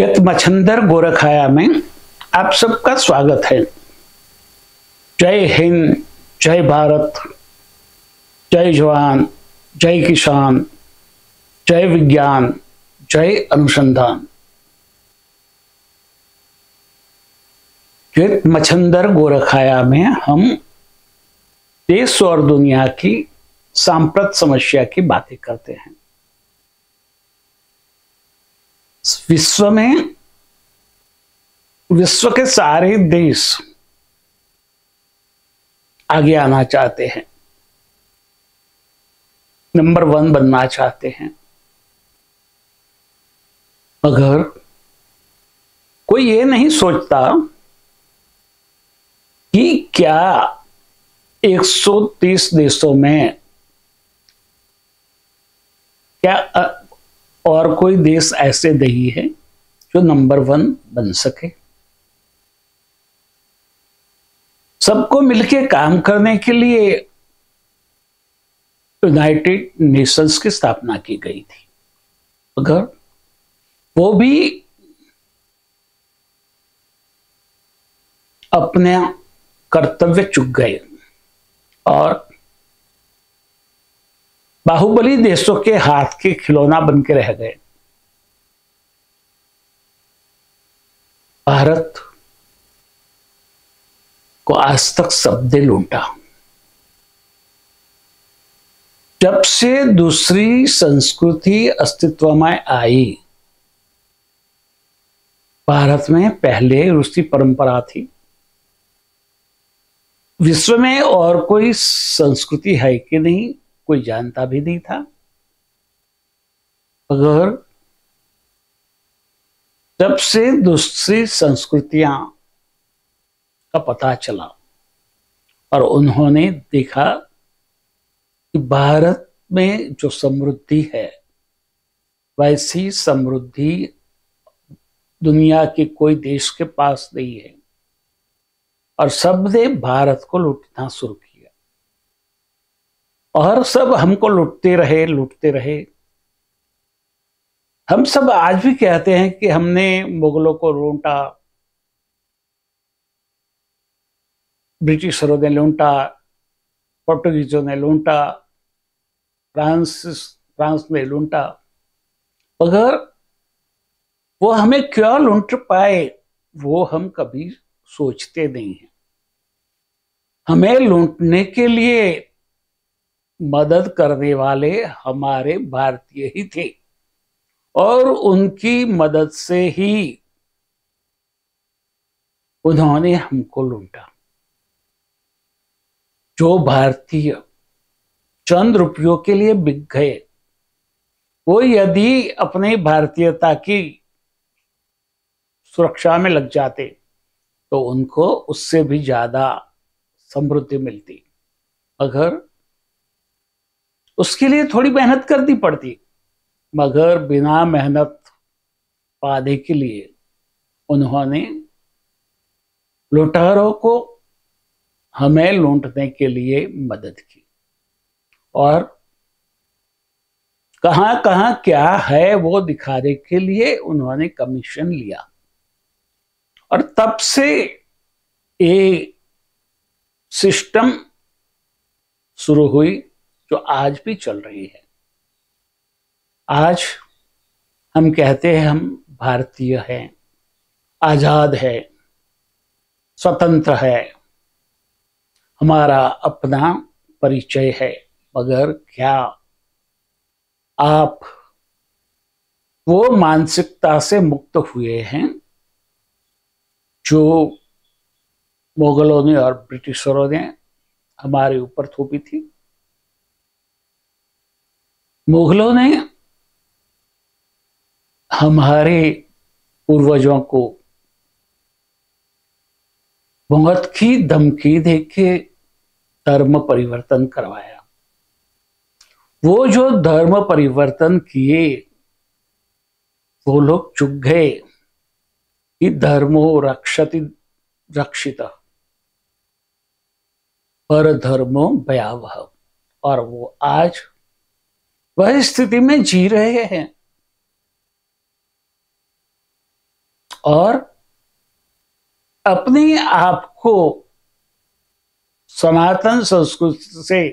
चित मच्छंदर गोरखाया में आप सबका स्वागत है। जय हिंद, जय भारत, जय जवान, जय किसान, जय विज्ञान, जय अनुसंधान। चित मच्छंदर गोरखाया में हम देश और दुनिया की सांप्रत समस्या की बातें करते हैं। विश्व के सारे देश आगे आना चाहते हैं, नंबर 1 बनना चाहते हैं, मगर कोई ये नहीं सोचता कि क्या 130 देशों में क्या और कोई देश ऐसे नहीं है जो नंबर 1 बन सके। सबको मिलकर काम करने के लिए यूनाइटेड नेशंस की स्थापना की गई थी, मगर वो भी अपने कर्तव्य चूक गए और बाहुबली देशों के हाथ के खिलौना बन के रह गए। भारत को आज तक सबने लूटा। जब से दूसरी संस्कृति अस्तित्व में आई, भारत में पहले रूसी परंपरा थी। विश्व में और कोई संस्कृति है कि नहीं कोई जानता भी नहीं था, मगर जब से दूसरी संस्कृतियां का पता चला और उन्होंने देखा कि भारत में जो समृद्धि है वैसी समृद्धि दुनिया के कोई देश के पास नहीं है, और सबने भारत को लूटना शुरू किया और सब हमको लूटते रहे। हम सब आज भी कहते हैं कि हमने मुगलों को लूटा, ब्रिटिशरों ने लूटा, पोर्टुगीजों ने लूटा, फ्रांस ने लूटा, मगर वो हमें क्यों लूट पाए वो हम कभी सोचते नहीं हैं। हमें लूटने के लिए मदद करने वाले हमारे भारतीय ही थे और उनकी मदद से ही उन्होंने हमको लूटा। जो भारतीय चंद रुपयों के लिए बिक गए, वो यदि अपनी भारतीयता की सुरक्षा में लग जाते तो उनको उससे भी ज्यादा समृद्धि मिलती, मगर उसके लिए थोड़ी मेहनत करनी पड़ती, मगर बिना मेहनत पाने के लिए उन्होंने लुटेरों को हमें लूटने के लिए मदद की और कहां कहां क्या है वो दिखाने के लिए उन्होंने कमीशन लिया, और तब से ये सिस्टम शुरू हुई जो आज भी चल रही है। आज हम कहते हैं हम भारतीय हैं, आजाद है, स्वतंत्र है, हमारा अपना परिचय है, मगर क्या आप वो मानसिकता से मुक्त हुए हैं जो मुगलों ने और ब्रिटिशरों ने हमारे ऊपर थोपी थी? मुगलों ने हमारे पूर्वजों को मौत की धमकी देके धर्म परिवर्तन करवाया। वो जो धर्म परिवर्तन किए वो लोग चुक गए कि धर्मो रक्षति रक्षित पर धर्मो भयावह, और वो आज वह स्थिति में जी रहे हैं। और अपने आप को सनातन संस्कृति से,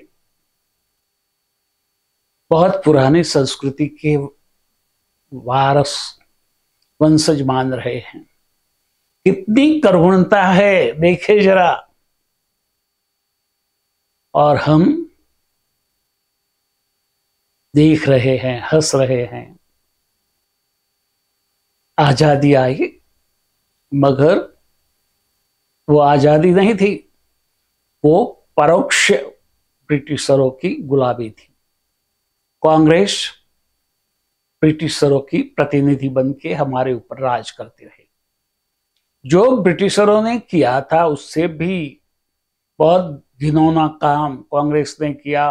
बहुत पुरानी संस्कृति के वारस वंशज मान रहे हैं। कितनी करुणता है देखे जरा। और हम देख रहे हैं, हंस रहे हैं। आजादी आई, मगर वो आजादी नहीं थी, वो परोक्ष ब्रिटिशरों की गुलामी थी। कांग्रेस ब्रिटिशरों की प्रतिनिधि बन के हमारे ऊपर राज करते रहे। जो ब्रिटिशरों ने किया था उससे भी बहुत घिनौना काम कांग्रेस ने किया,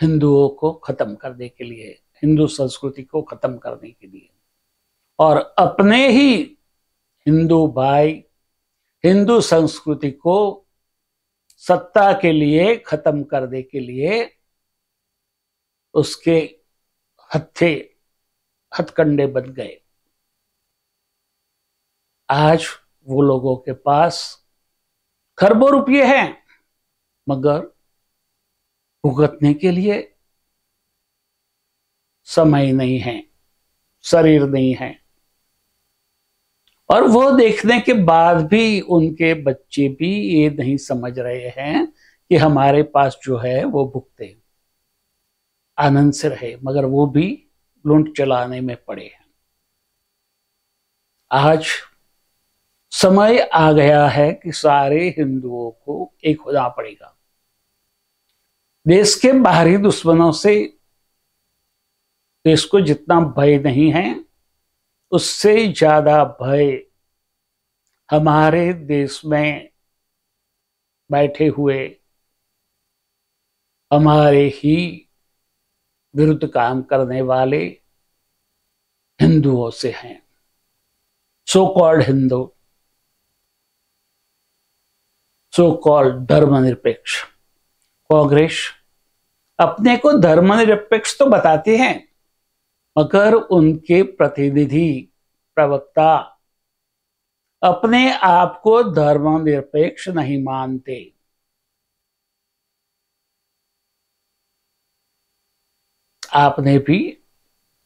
हिंदुओं को खत्म करने के लिए, हिंदू संस्कृति को खत्म करने के लिए। और अपने ही हिंदू भाई, हिंदू संस्कृति को सत्ता के लिए खत्म करने के लिए उसके हथकंडे बन गए। आज वो लोगों के पास खरबों रुपये हैं, मगर भुगतने के लिए समय नहीं है, शरीर नहीं है। और वो देखने के बाद भी उनके बच्चे भी ये नहीं समझ रहे हैं कि हमारे पास जो है वो भुगते, आनंद से रहे, मगर वो भी लूट चलाने में पड़े हैं। आज समय आ गया है कि सारे हिंदुओं को एक होना पड़ेगा। देश के बाहरी दुश्मनों से देश को जितना भय नहीं है, उससे ज्यादा भय हमारे देश में बैठे हुए हमारे ही विरुद्ध काम करने वाले हिंदुओं से हैं। So called Hindu, so called धर्मनिरपेक्ष। कांग्रेस अपने को धर्मनिरपेक्ष तो बताते हैं, मगर उनके प्रतिनिधि, प्रवक्ता अपने आप को धर्मनिरपेक्ष नहीं मानते। आपने भी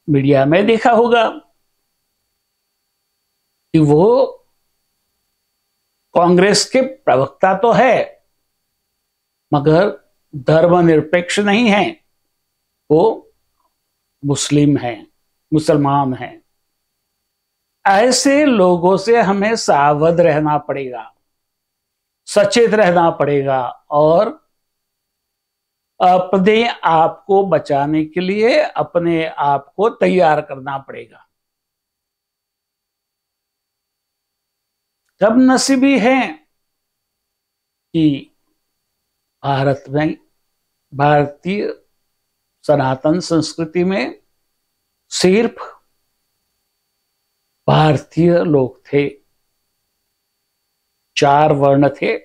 मीडिया में देखा होगा कि वो कांग्रेस के प्रवक्ता तो है, मगर धर्मनिरपेक्ष नहीं है। वो मुस्लिम हैं, मुसलमान हैं। ऐसे लोगों से हमें सावध रहना पड़ेगा, सचेत रहना पड़ेगा और अपने आप को बचाने के लिए अपने आप को तैयार करना पड़ेगा। तब नसीबी है कि भारत में, भारतीय सनातन संस्कृति में सिर्फ भारतीय लोग थे, 4 वर्ण थे,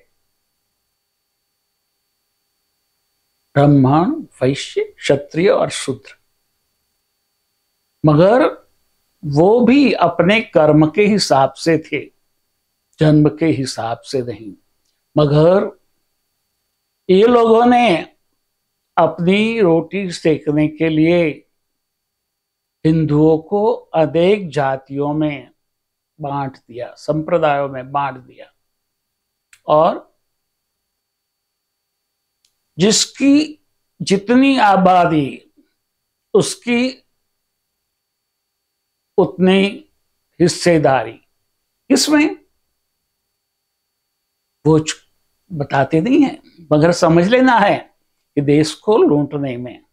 ब्राह्मण, वैश्य, क्षत्रिय और शूद्र। मगर वो भी अपने कर्म के हिसाब से थे, जन्म के हिसाब से नहीं। मगर ये लोगों ने अपनी रोटी सेकने के लिए हिंदुओं को अनेक जातियों में बांट दिया, संप्रदायों में बांट दिया। और जिसकी जितनी आबादी उसकी उतनी हिस्सेदारी, इसमें वो बताते नहीं है, मगर समझ लेना है कि देश को लूटने में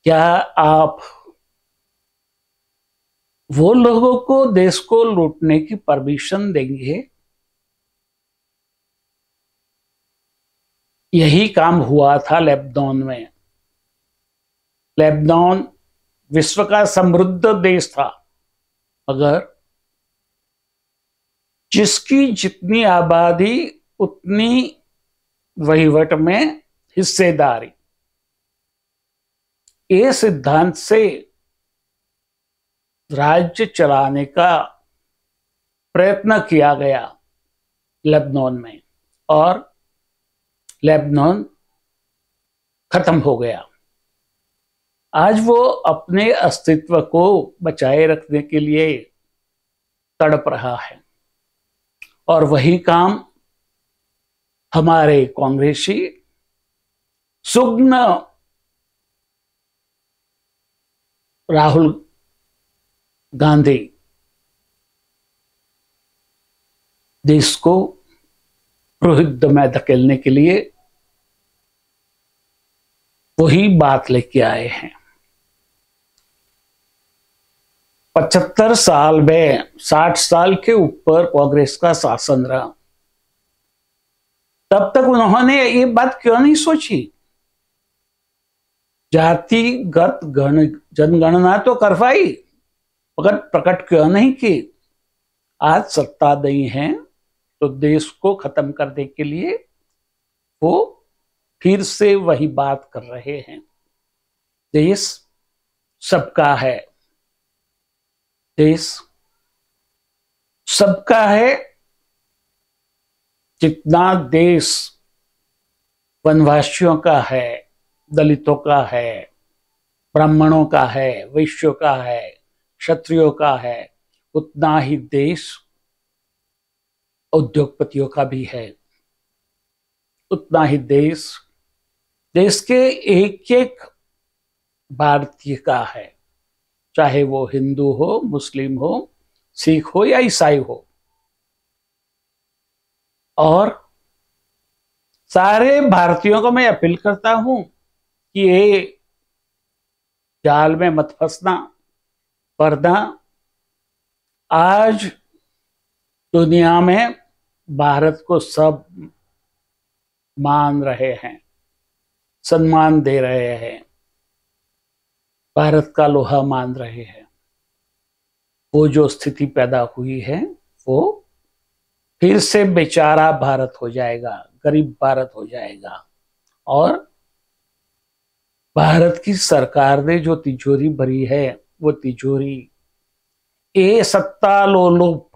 क्या आप वो लोगों को देश को लूटने की परमिशन देंगे? यही काम हुआ था लेबनान में। लेबनान विश्व का समृद्ध देश था, मगर जिसकी जितनी आबादी उतनी वहीवट में हिस्सेदारी, ये सिद्धांत से राज्य चलाने का प्रयत्न किया गया लेबनान में, और लेबनान खत्म हो गया। आज वो अपने अस्तित्व को बचाए रखने के लिए तड़प रहा है, और वही काम हमारे कांग्रेसी सुगन राहुल गांधी देश को युद्ध में धकेलने के लिए वही बात लेके आए हैं। 75 साल में 60 साल के ऊपर कांग्रेस का शासन रहा, तब तक उन्होंने ये बात क्यों नहीं सोची? जातिगत जनगणना तो करवाई, मगर प्रकट क्यों नहीं की? आज सत्ता नहीं है तो देश को खत्म करने के लिए वो फिर से वही बात कर रहे हैं। देश सबका है, देश सबका है। जितना देश वनवासियों का है, दलितों का है, ब्राह्मणों का है, वैश्यों का है, क्षत्रियों का है, उतना ही देश उद्योगपतियों का भी है। उतना ही देश देश के एक एक भारतीय का है, चाहे वो हिंदू हो, मुस्लिम हो, सिख हो या ईसाई हो। और सारे भारतीयों को मैं अपील करता हूं कि ये जाल में मत फंसना, वरना आज दुनिया में भारत को सब मान रहे हैं, सम्मान दे रहे हैं, भारत का लोहा मान रहे हैं। वो जो स्थिति पैदा हुई है वो फिर से बेचारा भारत हो जाएगा, गरीब भारत हो जाएगा। और भारत की सरकार ने जो तिजोरी भरी है, वो तिजोरी ये सत्ता लोलुप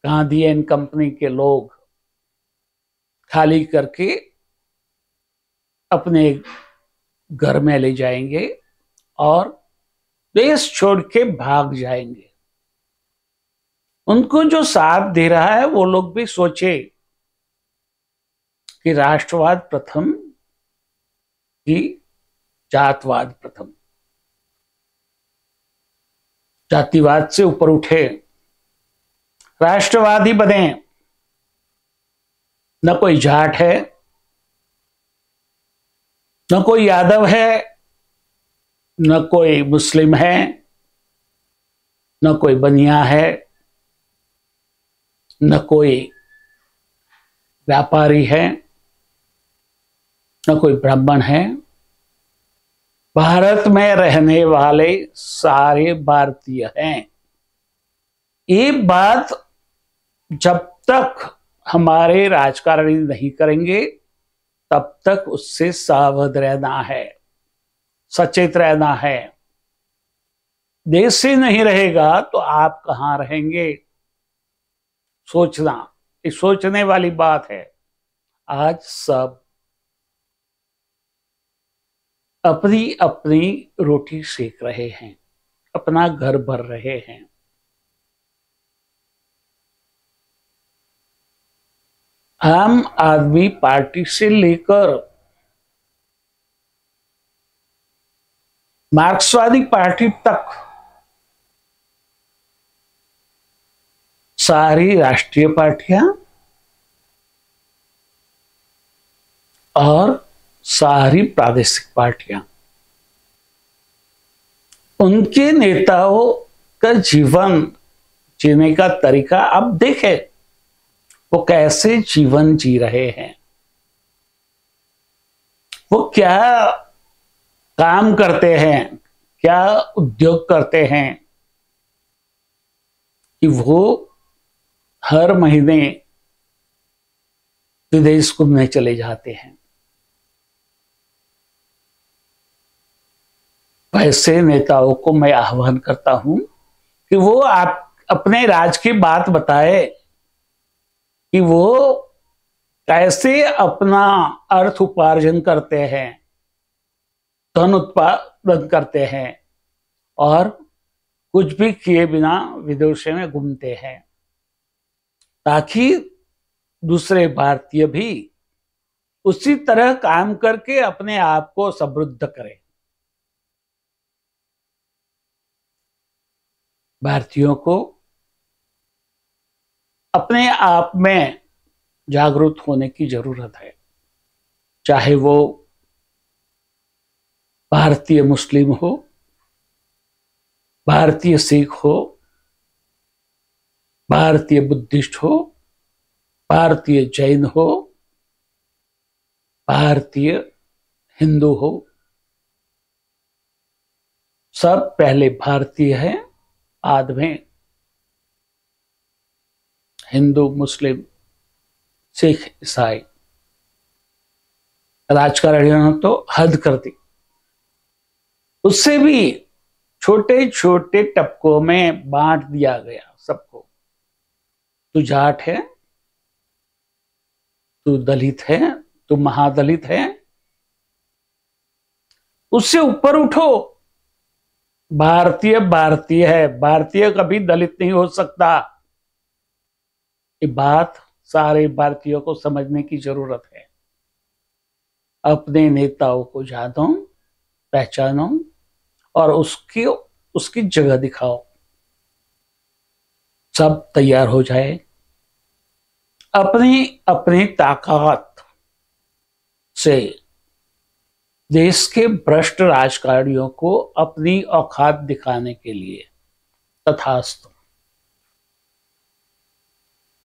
गांधी एंड कंपनी के लोग खाली करके अपने घर में ले जाएंगे और देश छोड़ के भाग जाएंगे। उनको जो साथ दे रहा है वो लोग भी सोचे कि राष्ट्रवाद प्रथम कि जातवाद प्रथम। जातिवाद से ऊपर उठे, राष्ट्रवादी बने। न कोई जाट है, न कोई यादव है, न कोई मुस्लिम है, न कोई बनिया है, न कोई व्यापारी है, न कोई ब्राह्मण है। भारत में रहने वाले सारे भारतीय हैं। ये बात जब तक हमारे राजकारणी नहीं करेंगे तब तक उससे सावध रहना है, सचेत रहना है। देश ही नहीं रहेगा तो आप कहां रहेंगे? सोचना, ये सोचने वाली बात है। आज सब अपनी अपनी रोटी सेक रहे हैं, अपना घर भर रहे हैं। आम आदमी पार्टी से लेकर मार्क्सवादी पार्टी तक सारी राष्ट्रीय पार्टियां और सारी प्रादेशिक पार्टियां, उनके नेताओं का जीवन जीने का तरीका आप देखें, वो कैसे जीवन जी रहे हैं, वो क्या काम करते हैं, क्या उद्योग करते हैं कि वो हर महीने विदेश घूमने चले जाते हैं। वैसे नेताओं को मैं आह्वान करता हूं कि वो आप अपने राज की बात बताए कि वो कैसे अपना अर्थ उपार्जन करते हैं, धन उत्पादन करते हैं और कुछ भी किए बिना विदेशों में घूमते हैं, ताकि दूसरे भारतीय भी उसी तरह काम करके अपने आप को समृद्ध करें। भारतीयों को अपने आप में जागरूक होने की जरूरत है, चाहे वो भारतीय मुस्लिम हो, भारतीय सिख हो, भारतीय बुद्धिस्ट हो, भारतीय जैन हो, भारतीय हिंदू हो। सब पहले भारतीय हैं, बाद में हिंदू, मुस्लिम, सिख, ईसाई। राजकारणियों ने तो हद कर दी, उससे भी छोटे छोटे टपकों में बांट दिया गया सबको। तू जाट है, तू दलित है, तू महादलित है, उससे ऊपर उठो। भारतीय भारतीय है, भारतीय कभी दलित नहीं हो सकता। ये बात सारे भारतीयों को समझने की जरूरत है। अपने नेताओं को जानो, पहचानो और उसकी जगह दिखाओ। सब तैयार हो जाए, अपनी अपनी ताकत से देश के भ्रष्ट राजकारणियों को अपनी औकात दिखाने के लिए। तथास्तु।